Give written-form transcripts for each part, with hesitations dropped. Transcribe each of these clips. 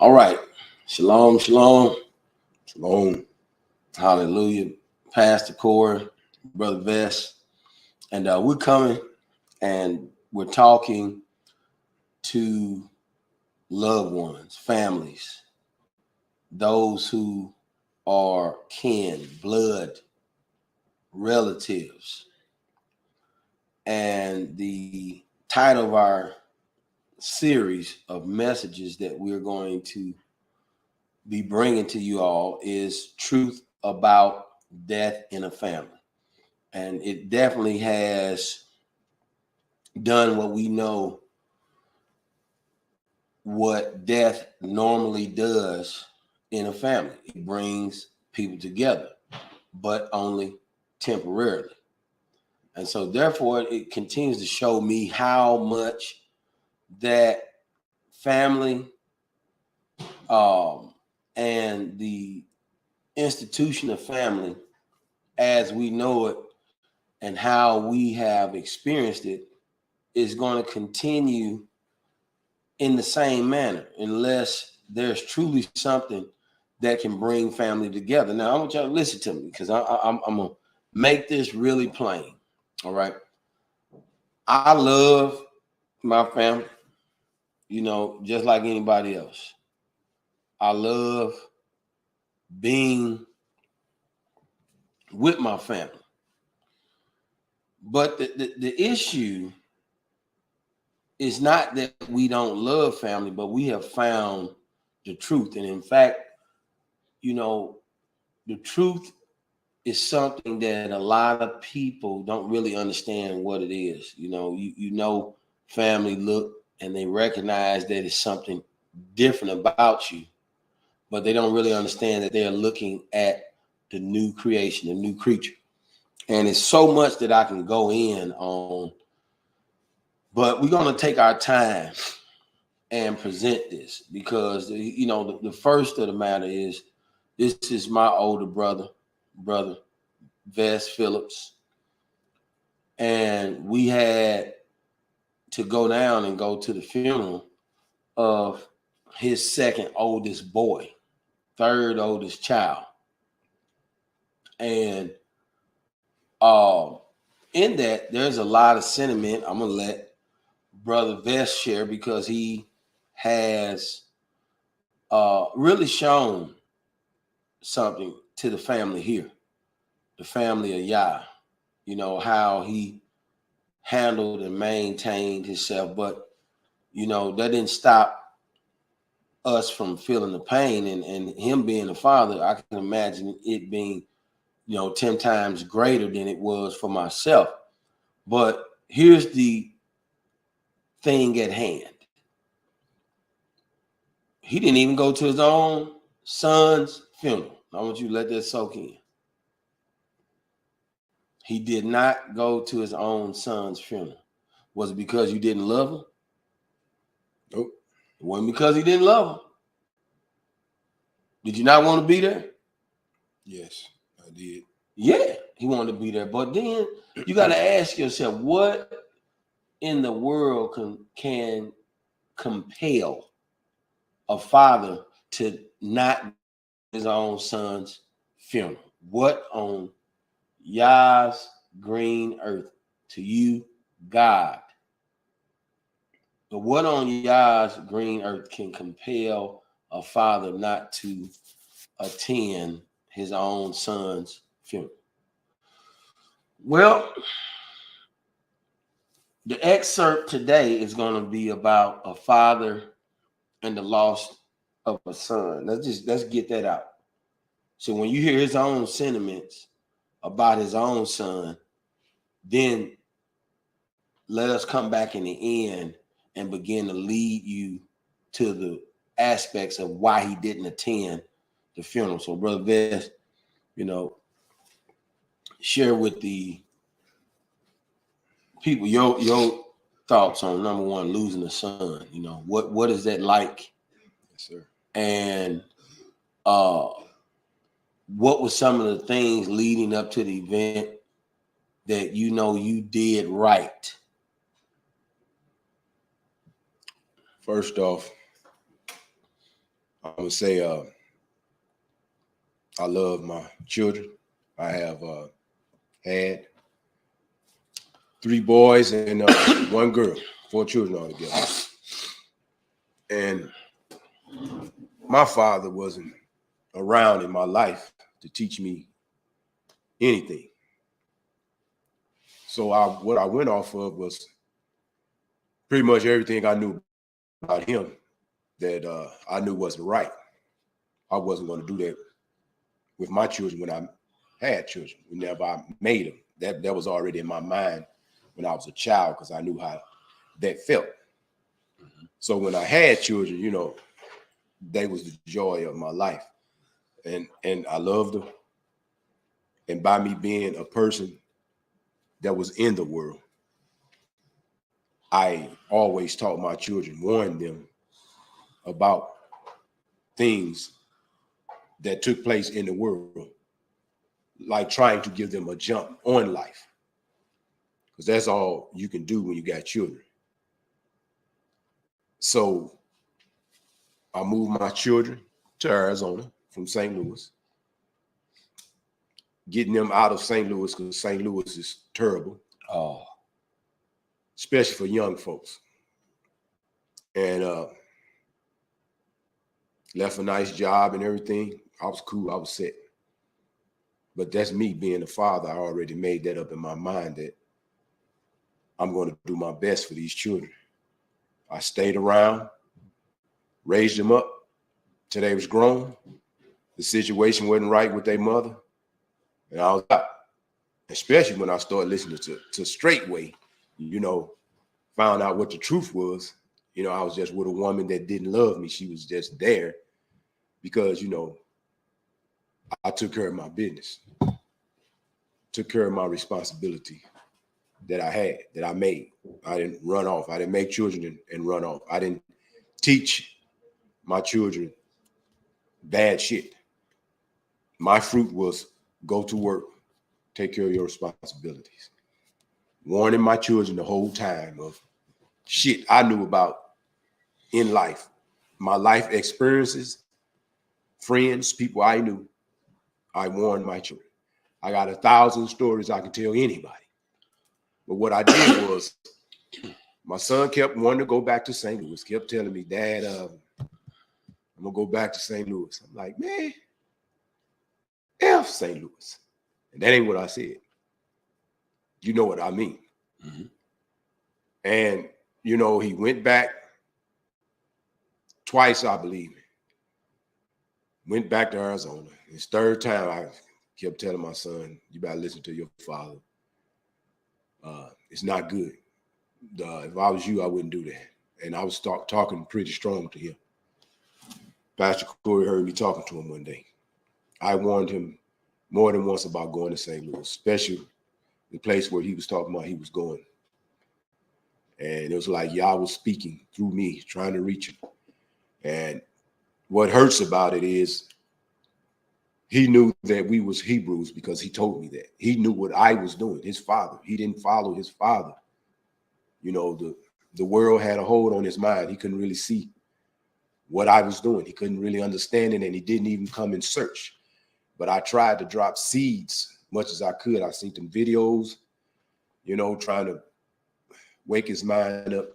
All right. Shalom, shalom, shalom. Hallelujah. Pastor Corey, Brother Vess. And we're coming and we're talking to loved ones, families, those who are kin, blood, relatives. And the title of our series of messages that we're going to be bringing to you all is Truth About Death in a Family. And it definitely has done what we know what death normally does in a family. It brings people together, but only temporarily. And so therefore it continues to show me how much that family and the institution of family as we know it and how we have experienced it is going to continue in the same manner unless there's truly something that can bring family together. Now, I want y'all to listen to me because I'm going to make this really plain. All right. I love my family, you know, just like anybody else. I love being with my family. But the issue is not that we don't love family, but we have found the truth. And in fact, you know, the truth is something that a lot of people don't really understand what it is. You know, you know, family look and they recognize that it's something different about you, but they don't really understand that they're looking at the new creation, the new creature. And it's so much that I can go in on, but we're going to take our time and present this because, you know, the first of the matter is this is my older brother Vess Phillips, and we had to go down and go to the funeral of his second oldest boy, third oldest child. And in that, there's a lot of sentiment. I'm gonna let Brother Vess share because he has really shown something to the family here, the family of Yah. You know how he handled and maintained himself, but you know that didn't stop us from feeling the pain and him being a father. I can imagine it being, you know, 10 times greater than it was for myself. But here's the thing at hand. He didn't even go to his own son's funeral. I want you to let that soak in. He did not go to his own son's funeral. Was it because you didn't love him? Nope. It wasn't because he didn't love him. Did you not want to be there? Yes, I did. Yeah, he wanted to be there. But then you got to ask yourself, what in the world can compel a father to not his own son's funeral? What on Yah's green earth to you, God? But what on Yah's green earth can compel a father not to attend his own son's funeral? Well, the excerpt today is going to be about a father and the loss of a son. Let's get that out. So when you hear his own sentiments about his own son, then let us come back in the end and begin to lead you to the aspects of why he didn't attend the funeral. So, Brother Vess, you know, share with the people your thoughts on number one, losing a son. You know, what is that like? Yes, sir. And what were some of the things leading up to the event that you know you did right? First off, I'm gonna say I love my children. I have had 3 boys and 1 girl, 4 children altogether. And my father wasn't around in my life to teach me anything. So what I went off of was pretty much everything I knew about him that I knew wasn't right. I wasn't going to do that with my children when I had children. Whenever I made them, that was already in my mind when I was a child because I knew how that felt. So when I had children, you know, they was the joy of my life, and I loved them. And by me being a person that was in the world, I always taught my children, warned them about things that took place in the world, like trying to give them a jump on life, because that's all you can do when you got children. So I moved my children to Arizona from St. Louis, getting them out of St. Louis because St. Louis is terrible, especially for young folks. And left a nice job and everything. I was cool. I was set. But that's me being a father. I already made that up in my mind that I'm going to do my best for these children. I stayed around, raised them up till they was grown. The situation wasn't right with their mother, and I was out. Especially when I started listening to Straightway, you know, found out what the truth was. You know, I was just with a woman that didn't love me. She was just there because, you know, I took care of my business, took care of my responsibility that I had, that I made. I didn't run off. I didn't make children and run off. I didn't teach my children bad shit. My fruit was go to work, take care of your responsibilities. Warning my children the whole time of shit I knew about in life, my life experiences, friends, people I knew. I warned my children. I got 1,000 stories I could tell anybody. But what I did was, my son kept wanting to go back to St. Louis, kept telling me, Dad, I'm going to go back to St. Louis. I'm like, man, F St. Louis. And that ain't what I said. You know what I mean. Mm-hmm. And, you know, he went back twice, I believe. Went back to Arizona. His 3rd time, I kept telling my son, you better listen to your father. It's not good. If I was you, I wouldn't do that. And I was talking pretty strong to him. Pastor Corey heard me talking to him one day. I warned him more than once about going to St. Louis, especially the place where he was talking about he was going. And it was like Yah was speaking through me, trying to reach him. And what hurts about it is he knew that we was Hebrews because he told me that. He knew what I was doing, his father. He didn't follow his father. You know, the world had a hold on his mind. He couldn't really see what I was doing. He couldn't really understand it, and he didn't even come in search. But I tried to drop seeds much as I could. I seen some videos, you know, trying to wake his mind up,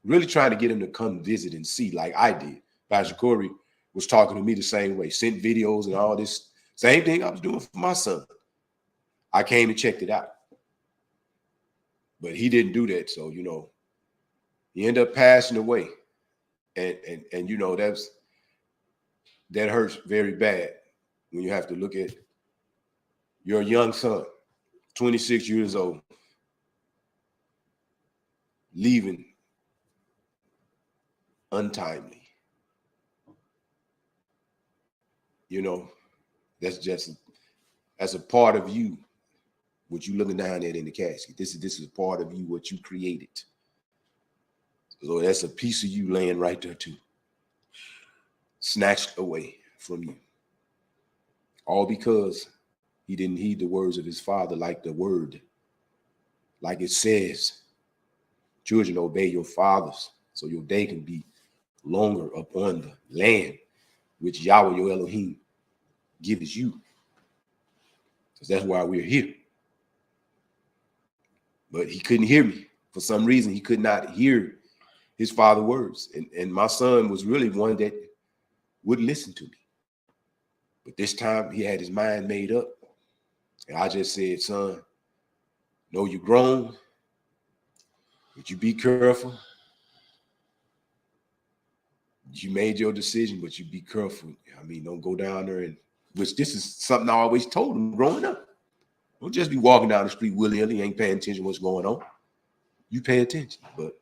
really trying to get him to come visit and see like I did. Pastor Corey was talking to me the same way, sent videos and all this. Same thing I was doing for my son. I came and checked it out. But he didn't do that. So, you know, he ended up passing away. And you know, that hurts very bad when you have to look at your young son, 26 years old, leaving untimely. You know, that's a part of you, what you looking down at in the casket. This is a part of you, what you created. So that's a piece of you laying right there too, snatched away from you. All because he didn't heed the words of his father, like the word, like it says, children, obey your fathers so your day can be longer upon the land. which Yahweh your Elohim gives you. Because that's why we're here. But he couldn't hear me. For some reason, he could not hear his father's words. And my son was really one that wouldn't listen to me. But this time he had his mind made up. And I just said, son, know you're grown, but you be careful. You made your decision, but you be careful. I mean, don't go down there and, which this is something I always told him growing up. Don't just be walking down the street willy-nilly, ain't paying attention to what's going on. You pay attention, but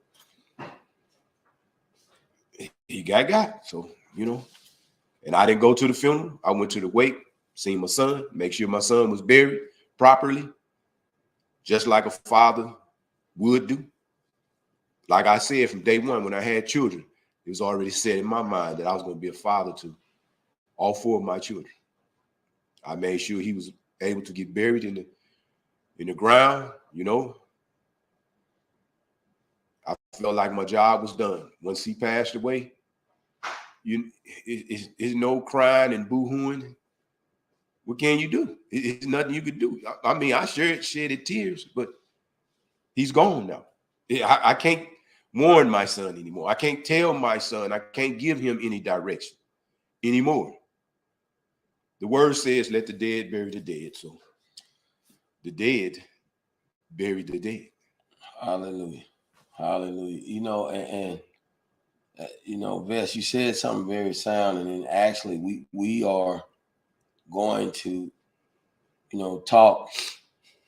he got. So, you know, and I didn't go to the funeral. I went to the wake, seen my son, make sure my son was buried properly, just like a father would do. Like I said, from day one, when I had children, it was already set in my mind that I was going to be a father to all 4 of my children. I made sure he was able to get buried in the ground, you know. I felt like my job was done. Once he passed away, it's no crying and boo-hooing. What can you do? It's nothing you could do. I mean, I shedded tears, but he's gone now. I can't warn my son anymore. I can't tell my son. I can't give him any direction anymore. The word says, let the dead bury the dead. So the dead bury the dead. Hallelujah. Hallelujah. You know, and you know, Vess, you said something very sound, and then actually we are going to, you know, talk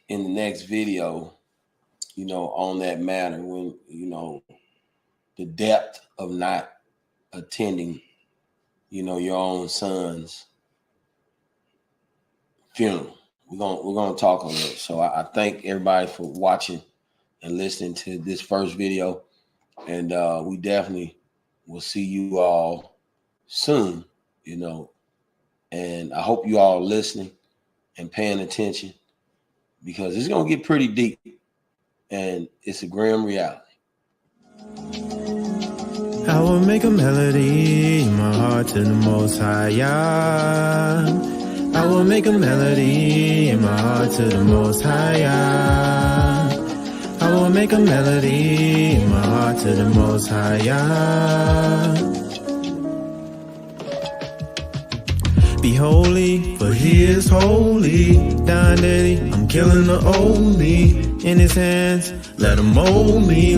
in the next video, you know, on that matter, when, you know, the depth of not attending, you know, your own son's funeral. We're gonna talk on that. So I thank everybody for watching and listening to this first video, and we definitely will see you all soon, you know. And I hope you all listening and paying attention, because it's gonna get pretty deep, and it's a grim reality. I will make a melody in my heart to the Most High. Yeah. I will make a melody in my heart to the Most High. Yeah. I will make a melody in my heart to the Most High. Yeah. Be holy, for he is holy. Dying daily, I'm killing the old me. In his hands, let him mold me.